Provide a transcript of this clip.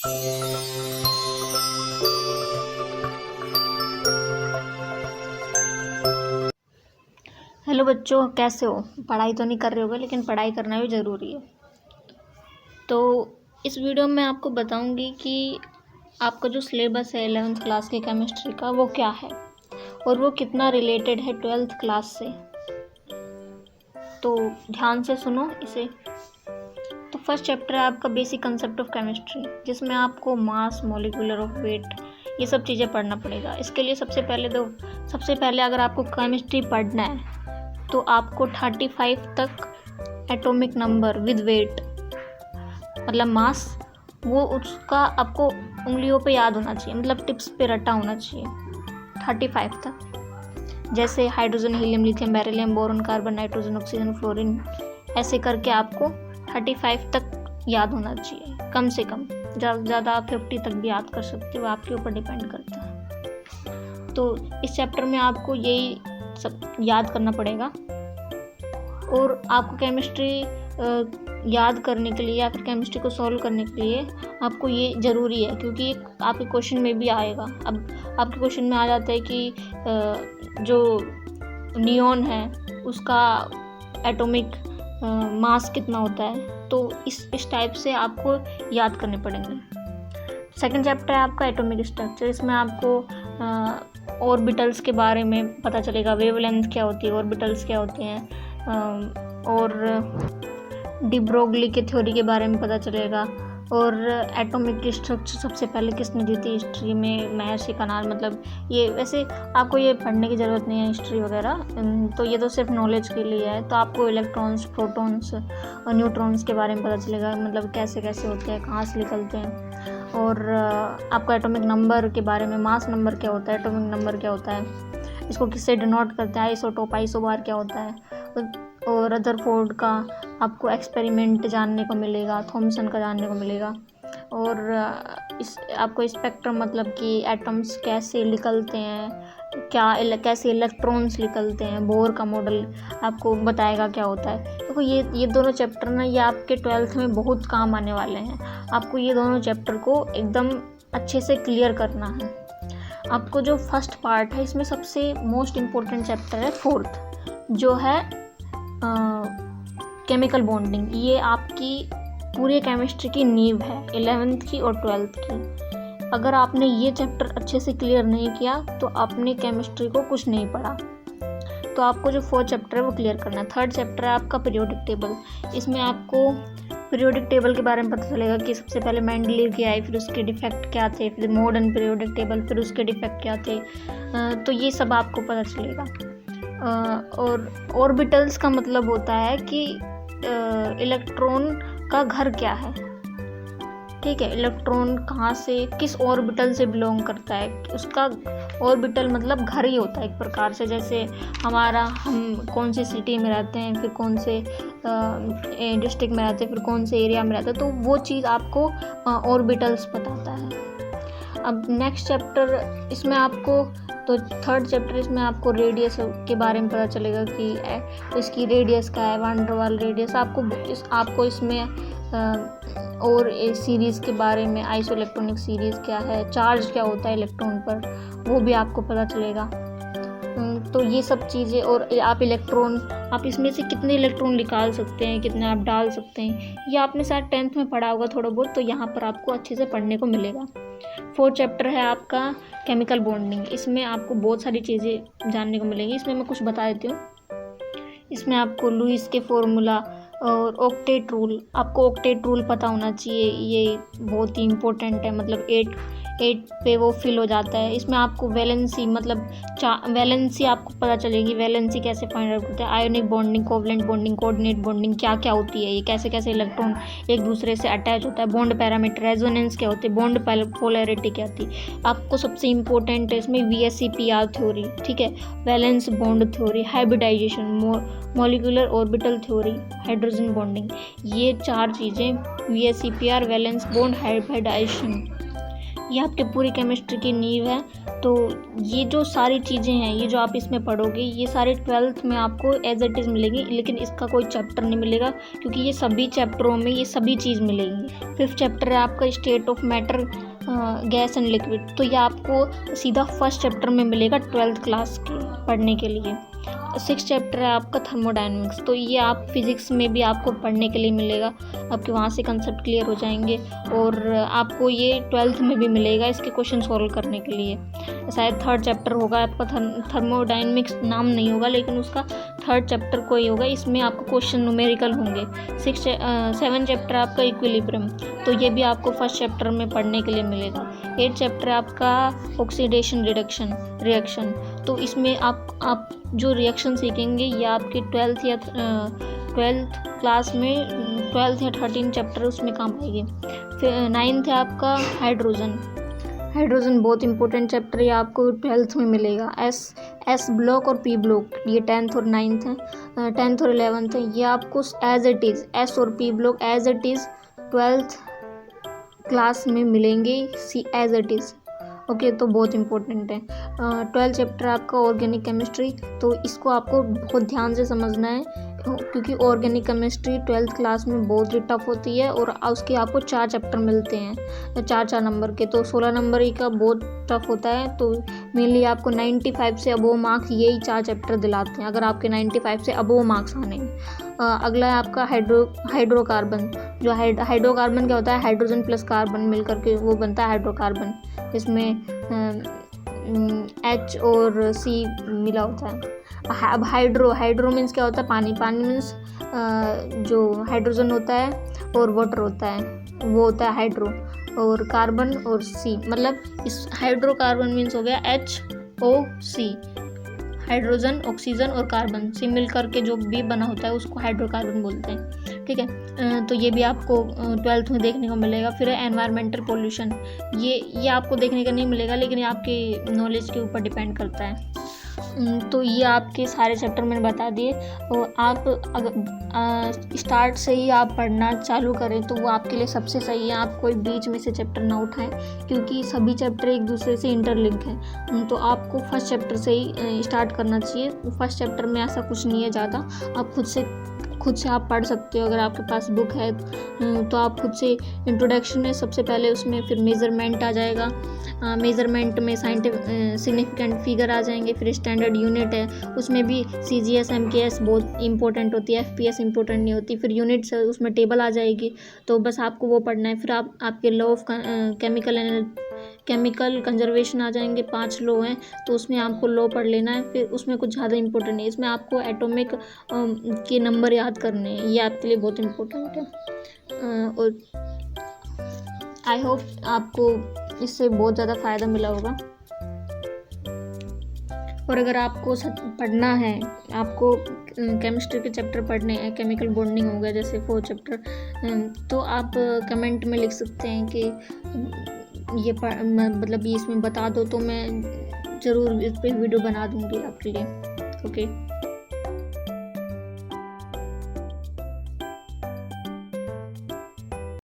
Hello बच्चों, कैसे हो? पढ़ाई तो नहीं कर रहे होगे, लेकिन पढ़ाई करना भी ज़रूरी है। तो इस वीडियो में आपको बताऊंगी कि आपका जो सिलेबस है 11th क्लास के केमिस्ट्री का वो क्या है और वो कितना रिलेटेड है 12th क्लास से। तो ध्यान से सुनो इसे। तो फर्स्ट चैप्टर है आपका बेसिक कंसेप्ट ऑफ केमिस्ट्री, जिसमें आपको मास, मॉलिक्यूलर ऑफ वेट, ये सब चीज़ें पढ़ना पड़ेगा। इसके लिए सबसे पहले अगर आपको केमिस्ट्री पढ़ना है तो आपको 35 तक एटॉमिक नंबर विद वेट मतलब मास, वो उसका आपको उंगलियों पे याद होना चाहिए, मतलब टिप्स पे रटा होना चाहिए 35 तक। जैसे hydrogen, helium, lithium, beryllium, boron, carbon, nitrogen, oxygen, fluorine, ऐसे करके आपको 35 तक याद होना चाहिए कम से कम। ज़्यादा से ज़्यादा आप 50 तक भी याद कर सकते हो, आपके ऊपर डिपेंड करता है। तो इस चैप्टर में आपको यही सब याद करना पड़ेगा। और आपको केमिस्ट्री याद करने के लिए या फिर केमिस्ट्री को सॉल्व करने के लिए आपको ये ज़रूरी है, क्योंकि आपके क्वेश्चन में भी आएगा। अब आपके क्वेश्चन में आ जाता है कि जो नियॉन है उसका एटॉमिक मास कितना होता है, तो इस टाइप से आपको याद करने पड़ेंगे। सेकंड चैप्टर है आपका एटॉमिक स्ट्रक्चर। इसमें आपको ऑर्बिटल्स के बारे में पता चलेगा, वेवलेंथ क्या होती है, ऑर्बिटल्स क्या होते हैं, और डी ब्रोगली के थ्योरी के बारे में पता चलेगा। और एटॉमिक स्ट्रक्चर सबसे पहले किसने दी थी हिस्ट्री में, महर्षि कनाल। मतलब ये वैसे आपको ये पढ़ने की ज़रूरत नहीं है हिस्ट्री वगैरह, तो ये तो सिर्फ नॉलेज के लिए है। तो आपको इलेक्ट्रॉन्स, प्रोटॉन्स और न्यूट्रॉन्स के बारे में पता चलेगा, मतलब कैसे कैसे होते हैं, कहाँ से निकलते हैं। और आपको एटॉमिक नंबर के बारे में, मास नंबर क्या होता है, एटॉमिक नंबर क्या होता है, इसको किससे डिनोट करते हैं, आइसोटोप, आइसोबार क्या होता है। और रदरफोर्ड का आपको एक्सपेरिमेंट जानने को मिलेगा, थॉमसन का जानने को मिलेगा। और आपको स्पेक्ट्रम, मतलब कि एटम्स कैसे निकलते हैं, कैसे इलेक्ट्रॉन्स निकलते हैं, बोर का मॉडल आपको बताएगा क्या होता है। देखो ये दोनों चैप्टर ना, ये आपके 12th में बहुत काम आने वाले हैं। आपको ये दोनों चैप्टर को एकदम अच्छे से क्लियर करना है। आपको जो फर्स्ट पार्ट है, इसमें सबसे मोस्ट इम्पोर्टेंट चैप्टर है 4th, जो है केमिकल बॉन्डिंग। ये आपकी पूरे केमिस्ट्री की नींव है, 11th की और 12th की। अगर आपने ये चैप्टर अच्छे से क्लियर नहीं किया तो आपने केमिस्ट्री को कुछ नहीं पढ़ा। तो आपको जो 4th चैप्टर है वो क्लियर करना है। 3rd चैप्टर है आपका पीरियोडिक टेबल। इसमें आपको पीरियोडिक टेबल के बारे में पता चलेगा कि सबसे पहले मेंडलीव की आई, फिर उसके डिफेक्ट क्या थे, फिर मॉडर्न पीरियोडिक टेबल, फिर उसके डिफेक्ट क्या थे। तो ये सब आपको पता चलेगा। और ऑर्बिटल्स का मतलब होता है कि इलेक्ट्रॉन का घर क्या है, ठीक है। इलेक्ट्रॉन कहाँ से, किस ऑर्बिटल से बिलोंग करता है, उसका ऑर्बिटल मतलब घर ही होता है एक प्रकार से। जैसे हम कौन सी सिटी में रहते हैं, फिर कौन से डिस्ट्रिक्ट में रहते हैं, फिर कौन से एरिया में रहते हैं, तो वो चीज़ आपको ऑर्बिटल्स बताता है। अब नेक्स्ट चैप्टर इसमें आपको, तो 3rd चैप्टर इसमें आपको रेडियस के बारे में पता चलेगा कि इसकी रेडियस क्या है, वान डर वाल रेडियस। आपको इसमें और सीरीज़ के बारे में, आइसो इलेक्ट्रॉनिक सीरीज़ क्या है, चार्ज क्या होता है इलेक्ट्रॉन पर, वो भी आपको पता चलेगा। तो ये सब चीज़ें, और आप इसमें से कितने इलेक्ट्रॉन निकाल सकते हैं, कितने आप डाल सकते हैं, ये आपने शायद 10th में पढ़ा होगा थोड़ा बहुत, तो यहाँ पर आपको अच्छे से पढ़ने को मिलेगा। 4th चैप्टर है आपका केमिकल बॉन्डिंग। इसमें आपको बहुत सारी चीज़ें जानने को मिलेंगी। इसमें मैं कुछ बता देती हूँ। इसमें आपको लुईस के फॉर्मूला और ऑक्टेट रूल, आपको ऑक्टेट रूल पता होना चाहिए, ये बहुत ही इम्पोर्टेंट है। मतलब 8 पे वो फिल हो जाता है। इसमें आपको वैलेंसी, मतलब वैलेंसी आपको पता चलेगी, वैलेंसी कैसे फाइंड आउट करते हैं, ionic bonding, covalent bonding, coordinate bonding क्या क्या होती है, ये कैसे कैसे इलेक्ट्रॉन एक दूसरे से अटैच होता है, बॉन्ड पैरामीटर, रेजोनेंस क्या होती है, बॉन्ड पोलैरिटी क्या होती है। आपको सबसे इम्पोर्टेंट है इसमें VSEPR थ्योरी, ठीक है, valence bond theory, hybridisation, molecular orbital theory, hydrogen bonding. ये 4 चीज़ें, VSEPR, वैलेंस बॉन्ड, हाइब्रिडाइजेशन, ये आपके पूरी केमिस्ट्री की नींव है। तो ये जो सारी चीज़ें हैं, ये जो आप इसमें पढ़ोगे, ये सारे 12th में आपको एज इट इज़ मिलेंगी, लेकिन इसका कोई चैप्टर नहीं मिलेगा क्योंकि ये सभी चैप्टरों में ये सभी चीज़ मिलेंगी। 5th चैप्टर है आपका state of matter, gas and liquid. तो ये आपको सीधा फर्स्ट चैप्टर में मिलेगा 12th क्लास के पढ़ने के लिए। 6th चैप्टर है आपका थर्मोडायनेमिक्स। तो ये आप फिज़िक्स में भी आपको पढ़ने के लिए मिलेगा, आपके वहाँ से कंसेप्ट क्लियर हो जाएंगे और आपको ये 12th में भी मिलेगा इसके क्वेश्चन सॉल्व करने के लिए। शायद 3rd चैप्टर होगा आपका, थर्मोडायनेमिक्स नाम नहीं होगा लेकिन उसका 3rd चैप्टर कोई होगा, इसमें आपको क्वेश्चन न्यूमेरिकल होंगे। 7th चैप्टर आपका इक्विलिब्रियम, तो ये भी आपको फर्स्ट चैप्टर में पढ़ने के लिए मिलेगा। 8th चैप्टर आपका ऑक्सीडेशन रिएक्शन। तो इसमें आप जो रिएक्शन सीखेंगे ये आपके 12th क्लास में 12th या 13th चैप्टर उसमें काम आएगी। फिर 9th है आपका हाइड्रोजन बहुत इंपॉर्टेंट चैप्टर है, आपको 12th में मिलेगा। एस ब्लॉक और पी ब्लॉक ये 10th और 9th है, 10th और 11th है। ये आपको एज इट इज़ एस और p block as it is 12th class में मिलेंगे, एज इट इज़। ओके, तो बहुत इंपॉर्टेंट है। 12th चैप्टर आपका ऑर्गेनिक केमिस्ट्री, तो इसको आपको बहुत ध्यान से समझना है क्योंकि ऑर्गेनिक केमिस्ट्री 12th क्लास में बहुत ही टफ होती है और उसके आपको 4 चैप्टर मिलते हैं, 4 नंबर के। तो 16 नंबर ही का बहुत टफ होता है। तो मेनली आपको 95 से अबोव मार्क्स यही 4 चैप्टर दिलाते हैं अगर आपके 95 से अबोव मार्क्स आने हैं। अगला है आपका हाइड्रोकार्बन। जो हाइड्रोकार्बन क्या होता है, हाइड्रोजन प्लस कार्बन मिलकर के वो बनता है हाइड्रोकार्बन। इसमें H और C मिला होता है। अब हाइड्रो मीन्स क्या होता है, पानी मीन्स जो हाइड्रोजन होता है और वाटर होता है वो होता है हाइड्रो, और कार्बन और C, मतलब इस हाइड्रोकार्बन मीन्स हो गया HOC, हाइड्रोजन, ऑक्सीजन और कार्बन से मिल करके जो भी बना होता है उसको हाइड्रोकार्बन बोलते हैं। ठीक है, तो ये भी आपको 12th में देखने को मिलेगा। फिर है एनवायरमेंटल पोल्यूशन, ये आपको देखने का नहीं मिलेगा लेकिन ये आपके नॉलेज के ऊपर डिपेंड करता है। तो ये आपके सारे चैप्टर मैंने बता दिए और आप अगर स्टार्ट से ही आप पढ़ना चालू करें तो वो आपके लिए सबसे सही है। आप कोई बीच में से चैप्टर ना उठाएं क्योंकि सभी चैप्टर एक दूसरे से इंटरलिंक हैं। तो आपको फर्स्ट चैप्टर से ही स्टार्ट करना चाहिए। फर्स्ट चैप्टर में ऐसा कुछ नहीं है ज़्यादा, आप खुद से आप पढ़ सकते हो अगर आपके पास बुक है तो आप खुद से। इंट्रोडक्शन में सबसे पहले उसमें फिर मेज़रमेंट आ जाएगा, मेज़रमेंट में सिग्निफिकेंट फिगर आ जाएंगे। फिर स्टैंडर्ड यूनिट है, उसमें भी CGS MKS बहुत इंपॉर्टेंट होती है, FPS इंपॉर्टेंट नहीं होती। फिर यूनिट्स उसमें टेबल आ जाएगी, तो बस आपको वो पढ़ना है। फिर आपके लॉ ऑफ केमिकल कंजर्वेशन आ जाएंगे, 5 लॉ हैं तो उसमें आपको लॉ पढ़ लेना है। फिर उसमें कुछ ज़्यादा इंपॉर्टेंट नहीं, इसमें आपको एटॉमिक के नंबर याद करने हैं, ये आपके लिए बहुत इंपॉर्टेंट है। और आई होप आपको इससे बहुत ज़्यादा फ़ायदा मिला होगा। और अगर आपको पढ़ना है, आपको केमिस्ट्री के चैप्टर पढ़ने हैं, केमिकल बॉन्डिंग हो गया जैसे 4th चैप्टर, तो आप कमेंट में लिख सकते हैं कि ये मतलब ये इसमें बता दो, तो मैं ज़रूर इस पर वीडियो बना दूँगी आपके लिए। ओके।